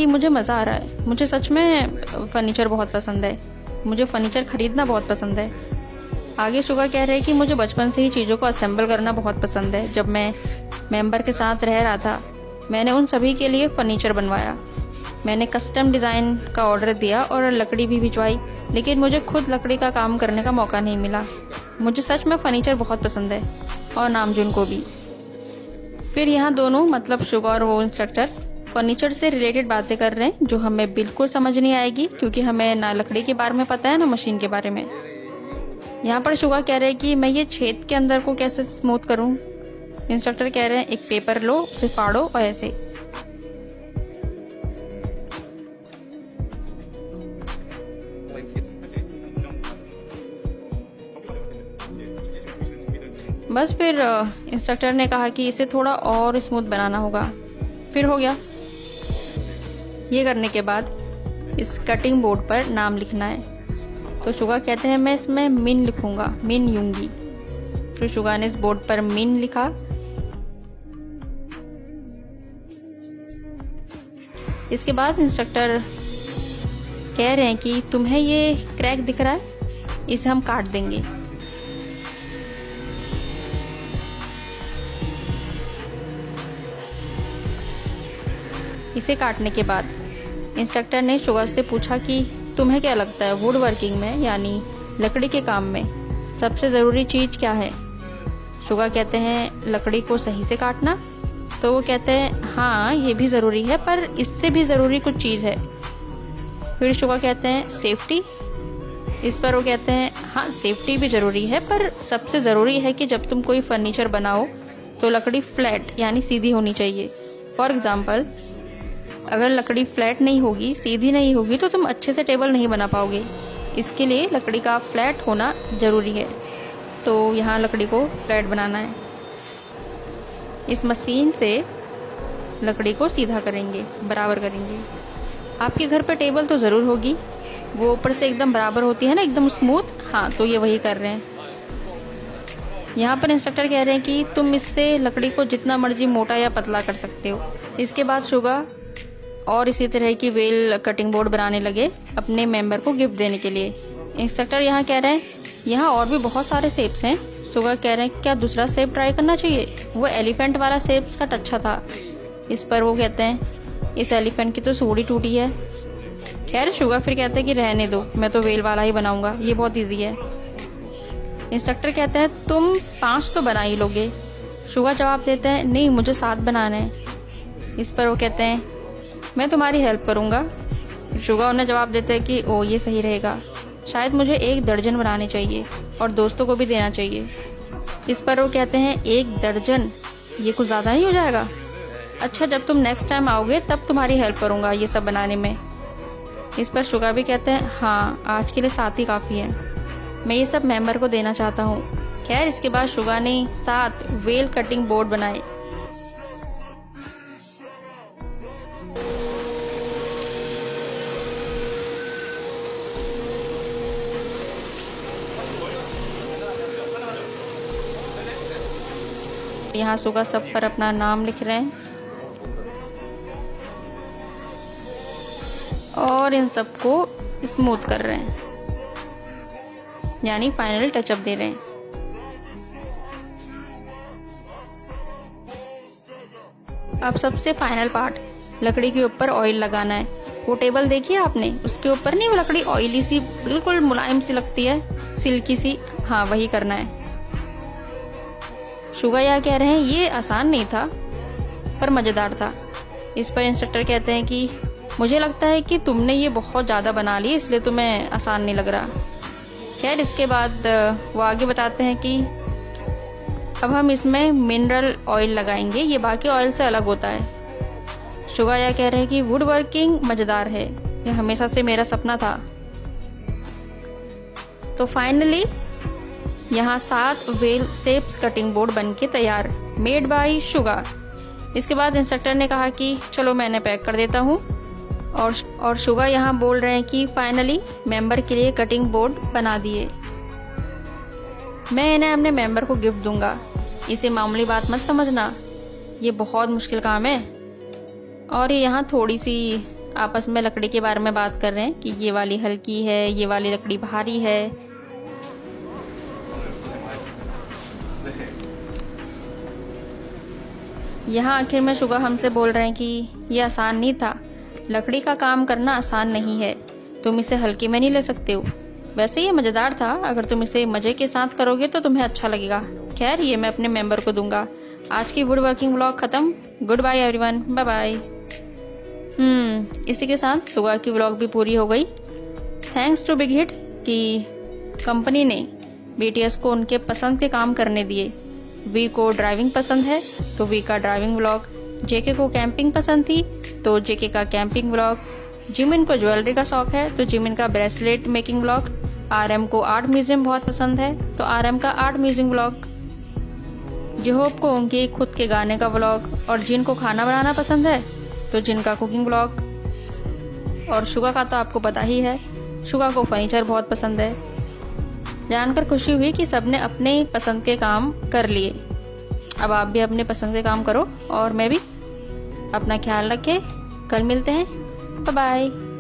कि मुझे मज़ा आ रहा है, मुझे सच में फ़र्नीचर बहुत पसंद है, मुझे फ़र्नीचर ख़रीदना बहुत पसंद है। आगे शुगा कह रहे हैं कि मुझे बचपन से ही चीज़ों को असेंबल करना बहुत पसंद है। जब मैं मेंबर के साथ रह रहा था, मैंने उन सभी के लिए फ़र्नीचर बनवाया। मैंने कस्टम डिज़ाइन का ऑर्डर दिया और लकड़ी भी भिजवाई, लेकिन मुझे खुद लकड़ी का काम करने का मौका नहीं मिला। मुझे सच में फ़र्नीचर बहुत पसंद है, और नामजुन को भी। फिर यहाँ दोनों, मतलब शुगा और वो इंस्ट्रक्टर, फर्नीचर से रिलेटेड बातें कर रहे हैं जो हमें बिल्कुल समझ नहीं आएगी, क्योंकि हमें ना लकड़ी के बारे में पता है ना मशीन के बारे में। यहाँ पर शुगा कह रहे हैं कि मैं ये छेद के अंदर को कैसे स्मूथ करूँ। इंस्ट्रक्टर कह रहे हैं एक पेपर लो, उसे फाड़ो और ऐसे। बस फिर इंस्ट्रक्टर ने कहा कि इसे थोड़ा और स्मूथ बनाना होगा। फिर हो गया। ये करने के बाद इस कटिंग बोर्ड पर नाम लिखना है। तो शुगा कहते हैं मैं इसमें मिन लिखूंगा, मिन यूंगी। फिर शुगा ने इस बोर्ड पर मिन लिखा। इसके बाद इंस्ट्रक्टर कह रहे हैं कि तुम्हें ये क्रैक दिख रहा है, इसे हम काट देंगे। इसे काटने के बाद इंस्ट्रक्टर ने शुगा से पूछा कि तुम्हें क्या लगता है वुड वर्किंग में, यानी लकड़ी के काम में सबसे ज़रूरी चीज़ क्या है। शुगा कहते हैं लकड़ी को सही से काटना। तो वो कहते हैं हाँ ये भी ज़रूरी है, पर इससे भी ज़रूरी कुछ चीज़ है। फिर शुगा कहते हैं सेफ्टी। इस पर वो कहते हैं हाँ सेफ्टी भी ज़रूरी है, पर सबसे ज़रूरी है कि जब तुम कोई फर्नीचर बनाओ तो लकड़ी फ्लैट यानी सीधी होनी चाहिए। फॉर एग्ज़ाम्पल, अगर लकड़ी फ्लैट नहीं होगी, सीधी नहीं होगी, तो तुम अच्छे से टेबल नहीं बना पाओगे। इसके लिए लकड़ी का फ्लैट होना ज़रूरी है। तो यहाँ लकड़ी को फ्लैट बनाना है। इस मशीन से लकड़ी को सीधा करेंगे, बराबर करेंगे। आपके घर पर टेबल तो ज़रूर होगी, वो ऊपर से एकदम बराबर होती है ना, एकदम स्मूथ। हाँ, तो ये वही कर रहे हैं। यहाँ पर इंस्ट्रक्टर कह रहे हैं कि तुम इससे लकड़ी को जितना मर्जी मोटा या पतला कर सकते हो। इसके बाद शुगा और इसी तरह की वेल कटिंग बोर्ड बनाने लगे अपने मेंबर को गिफ्ट देने के लिए। इंस्ट्रक्टर यहाँ कह रहे हैं यहाँ और भी बहुत सारे शेप्स हैं। शुगा कह रहे हैं क्या दूसरा शेप ट्राई करना चाहिए। वो एलिफेंट वाला शेप का अच्छा था। इस पर वो कहते हैं इस एलिफेंट की तो सूढ़ी टूटी है। खैर शुगा फिर कहते हैं कि रहने दो, मैं तो वेल वाला ही बनाऊंगा, ये बहुत ईजी है। इंस्ट्रक्टर कहते हैं तुम 5 तो बना ही लोगे। शुगा जवाब देते हैं नहीं, मुझे 7 बनाने हैं। इस पर वो कहते हैं मैं तुम्हारी हेल्प करूंगा। शुगा उन्हें जवाब देते हैं कि ओ ये सही रहेगा, शायद मुझे 1 दर्जन बनाने चाहिए और दोस्तों को भी देना चाहिए। इस पर वो कहते हैं 1 दर्जन, ये कुछ ज़्यादा नहीं हो जाएगा। अच्छा, जब तुम नेक्स्ट टाइम आओगे तब तुम्हारी हेल्प करूंगा ये सब बनाने में। इस पर शुगा भी कहते हैं हाँ आज के लिए 7 ही काफ़ी है, मैं ये सब मेंबर को देना चाहता हूँ। खैर इसके बाद शुगा ने 7 वेल कटिंग बोर्ड बनाए। यहाँ शुगा सब पर अपना नाम लिख रहे हैं और इन सबको स्मूथ कर रहे हैं, यानी फाइनल टचअप दे रहे हैं। अब सबसे फाइनल पार्ट, लकड़ी के ऊपर ऑयल लगाना है। वो टेबल देखिए आपने, उसके ऊपर नहीं वो लकड़ी ऑयली सी बिल्कुल मुलायम सी लगती है, सिल्की सी, हाँ वही करना है। शुगा यह कह रहे हैं ये आसान नहीं था पर मज़ेदार था। इस पर इंस्ट्रक्टर कहते हैं कि मुझे लगता है कि तुमने ये बहुत ज़्यादा बना ली, इसलिए तुम्हें आसान नहीं लग रहा। खैर इसके बाद वो आगे बताते हैं कि अब हम इसमें मिनरल ऑयल लगाएंगे, ये बाकी ऑयल से अलग होता है। शुगा यह कह रहे हैं कि वुड वर्किंग मज़ेदार है, यह हमेशा से मेरा सपना था। तो फाइनली यहाँ 7 वेल शेप्स कटिंग बोर्ड बन के तैयार, मेड बाय शुगा। इसके बाद इंस्ट्रक्टर ने कहा कि चलो मैं इन्हें पैक कर देता हूँ, और शुगा यहाँ बोल रहे हैं कि फाइनली मेंबर के लिए कटिंग बोर्ड बना दिए। मैं इन्हें अपने मेंबर को गिफ्ट दूंगा, इसे मामूली बात मत समझना, ये बहुत मुश्किल काम है। और ये यहाँ थोड़ी सी आपस में लकड़ी के बारे में बात कर रहे हैं कि ये वाली हल्की है, ये वाली लकड़ी भारी है। यहाँ आखिर में शुगा हमसे बोल रहे हैं कि ये आसान नहीं था, लकड़ी का काम करना आसान नहीं है, तुम इसे हल्के में नहीं ले सकते हो। वैसे ये मज़ेदार था, अगर तुम इसे मज़े के साथ करोगे तो तुम्हें अच्छा लगेगा। खैर ये मैं अपने मेंबर को दूंगा। आज की वुड वर्किंग व्लॉग ख़त्म। Goodbye everyone, bye bye. इसी के साथ शुगा की व्लॉग भी पूरी हो गई। थैंक्स टू बिग हिट कि कंपनी ने BTS को उनके पसंद के काम करने दिए। वी को ड्राइविंग पसंद है तो वी का ड्राइविंग व्लॉग, JK को कैंपिंग पसंद थी तो JK का कैंपिंग व्लॉग, जिमिन को ज्वेलरी का शौक है तो जिमिन का ब्रेसलेट मेकिंग व्लॉग, RM को आर्ट म्यूजियम बहुत पसंद है तो RM का आर्ट म्यूजियम व्लॉग, जेहोप को उनके खुद के गाने का व्लॉग, और जिन को खाना बनाना पसंद है तो जिन का कुकिंग व्लॉग, और शुगा का तो आपको पता ही है, शुगा को फर्नीचर बहुत पसंद है। जानकर खुशी हुई कि सबने अपने पसंद के काम कर लिए। अब आप भी अपने पसंद के काम करो और मैं भी। अपना ख्याल रखें, कल मिलते हैं, बाय बाय।